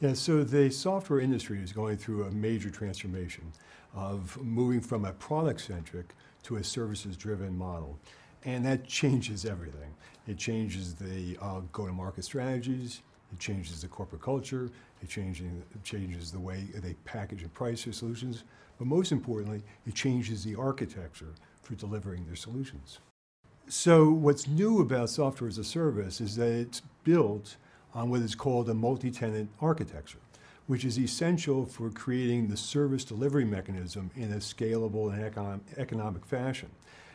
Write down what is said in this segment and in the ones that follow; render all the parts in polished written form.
Yeah, so the software industry is going through a major transformation of moving from a product-centric to a services-driven model. And that changes everything. It changes the go-to-market strategies, it changes the corporate culture, it changes the way they package and price their solutions, but most importantly, it changes the architecture for delivering their solutions. So what's new about software as a service is that it's built on what is called a multi-tenant architecture, which is essential for creating the service delivery mechanism in a scalable and economic fashion.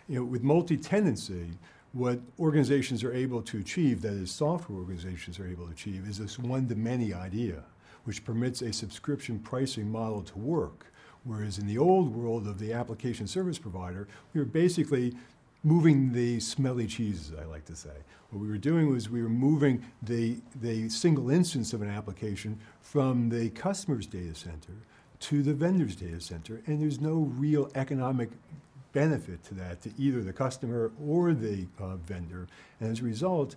You know, with multi-tenancy, what organizations are able to achieve, that is software organizations are able to achieve, is this one-to-many idea, which permits a subscription pricing model to work. Whereas in the old world of the application service provider, we were basically moving the smelly cheeses, I like to say. What we were doing was we were moving the single instance of an application from the customer's data center to the vendor's data center, and there's no real economic benefit to that, to either the customer or the vendor. And as a result,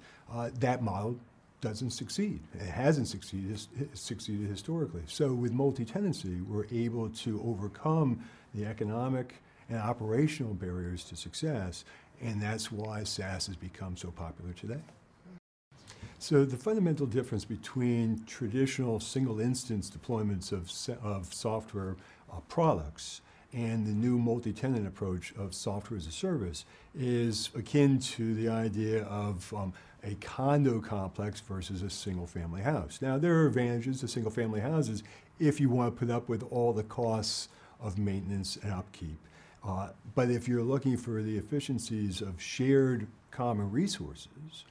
that model doesn't succeed. It hasn't succeeded historically. So with multi-tenancy, we're able to overcome the economic and operational barriers to success, and that's why SaaS has become so popular today. So the fundamental difference between traditional single instance deployments of software products and the new multi-tenant approach of software as a service is akin to the idea of a condo complex versus a single family house. Now there are advantages to single family houses if you want to put up with all the costs of maintenance and upkeep. But if you're looking for the efficiencies of shared common resources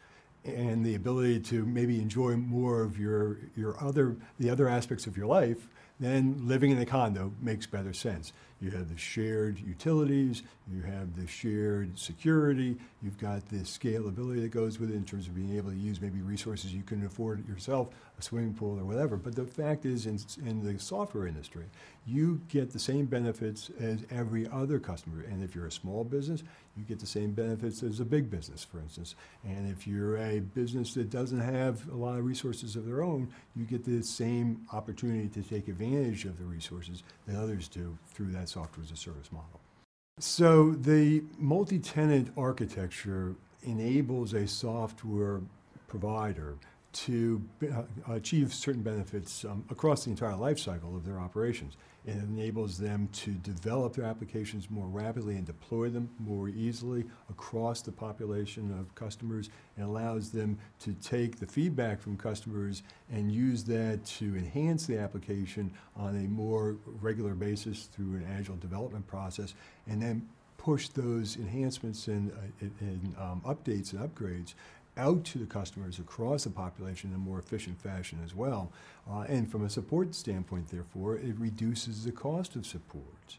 and the ability to maybe enjoy more of the other aspects of your life, then living in a condo makes better sense. You have the shared utilities, you have the shared security, you've got the scalability that goes with it in terms of being able to use maybe resources you couldn't afford yourself, a swimming pool or whatever. But the fact is, in the software industry, you get the same benefits as every other customer. And if you're a small business, you get the same benefits as a big business, for instance. And if you're a business that doesn't have a lot of resources of their own, you get the same opportunity to take advantage of the resources that others do through that software as a service model. So the multi-tenant architecture enables a software provider to achieve certain benefits across the entire life cycle of their operations. It enables them to develop their applications more rapidly and deploy them more easily across the population of customers. It allows them to take the feedback from customers and use that to enhance the application on a more regular basis through an agile development process, and then push those enhancements and updates and upgrades out to the customers across the population in a more efficient fashion as well. And from a support standpoint, therefore, it reduces the cost of support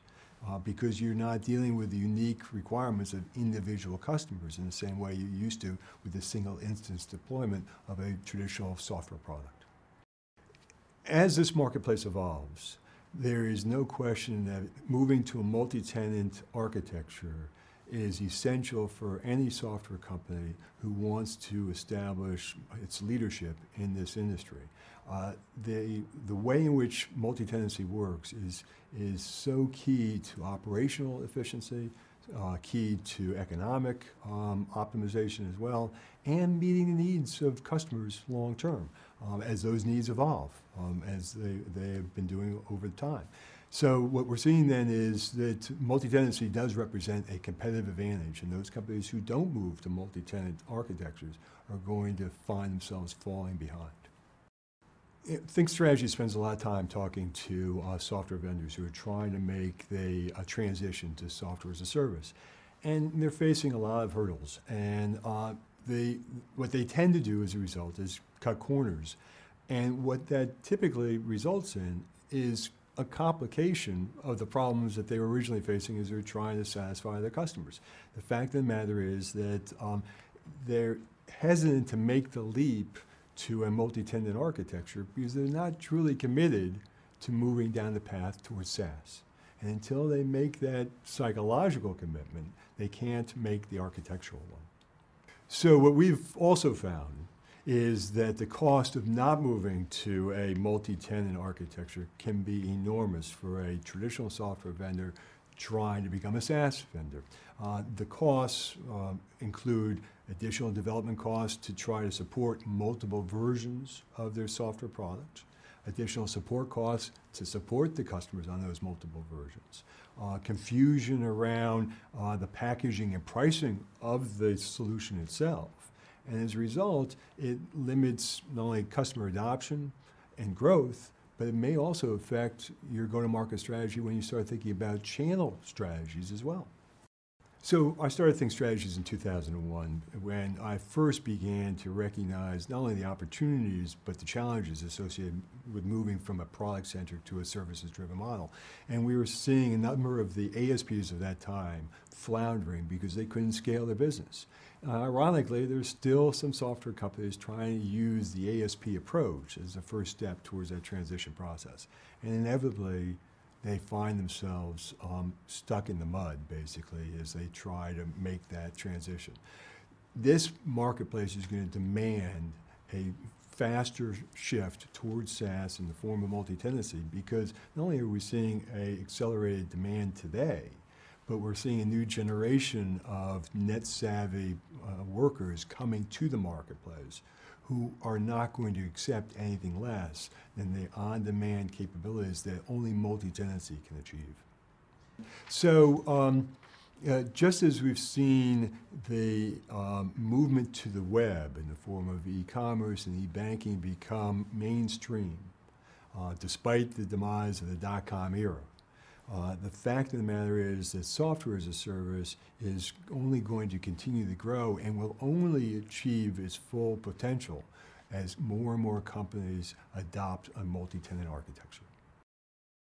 because you're not dealing with the unique requirements of individual customers in the same way you used to with the single instance deployment of a traditional software product. As this marketplace evolves, there is no question that moving to a multi-tenant architecture is essential for any software company who wants to establish its leadership in this industry. The way in which multi-tenancy works is so key to operational efficiency, key to economic optimization as well, and meeting the needs of customers long term as those needs evolve, as they have been doing over time. So what we're seeing then is that multi-tenancy does represent a competitive advantage, and those companies who don't move to multi-tenant architectures are going to find themselves falling behind. Think Strategy spends a lot of time talking to software vendors who are trying to make a transition to software as a service. And they're facing a lot of hurdles. And what they tend to do as a result is cut corners. And what that typically results in is a complication of the problems that they were originally facing as they're trying to satisfy their customers. The fact of the matter is that they're hesitant to make the leap to a multi-tenant architecture because they're not truly committed to moving down the path towards SaaS. And until they make that psychological commitment, they can't make the architectural one. So what we've also found is that the cost of not moving to a multi-tenant architecture can be enormous for a traditional software vendor trying to become a SaaS vendor. The costs include additional development costs to try to support multiple versions of their software product, additional support costs to support the customers on those multiple versions, confusion around the packaging and pricing of the solution itself. And as a result, it limits not only customer adoption and growth, but it may also affect your go-to-market strategy when you start thinking about channel strategies as well. So I started Think Strategies in 2001 when I first began to recognize not only the opportunities but the challenges associated with moving from a product-centric to a services-driven model. And we were seeing a number of the ASPs of that time floundering because they couldn't scale their business. Ironically, there's still some software companies trying to use the ASP approach as a first step towards that transition process. And inevitably, they find themselves stuck in the mud, basically, as they try to make that transition. This marketplace is going to demand a faster shift towards SaaS in the form of multi-tenancy because not only are we seeing an accelerated demand today, but we're seeing a new generation of net-savvy workers coming to the marketplace who are not going to accept anything less than the on-demand capabilities that only multi-tenancy can achieve. So just as we've seen the movement to the web in the form of e-commerce and e-banking become mainstream, despite the demise of the dot-com era, the fact of the matter is that software as a service is only going to continue to grow and will only achieve its full potential as more and more companies adopt a multi-tenant architecture.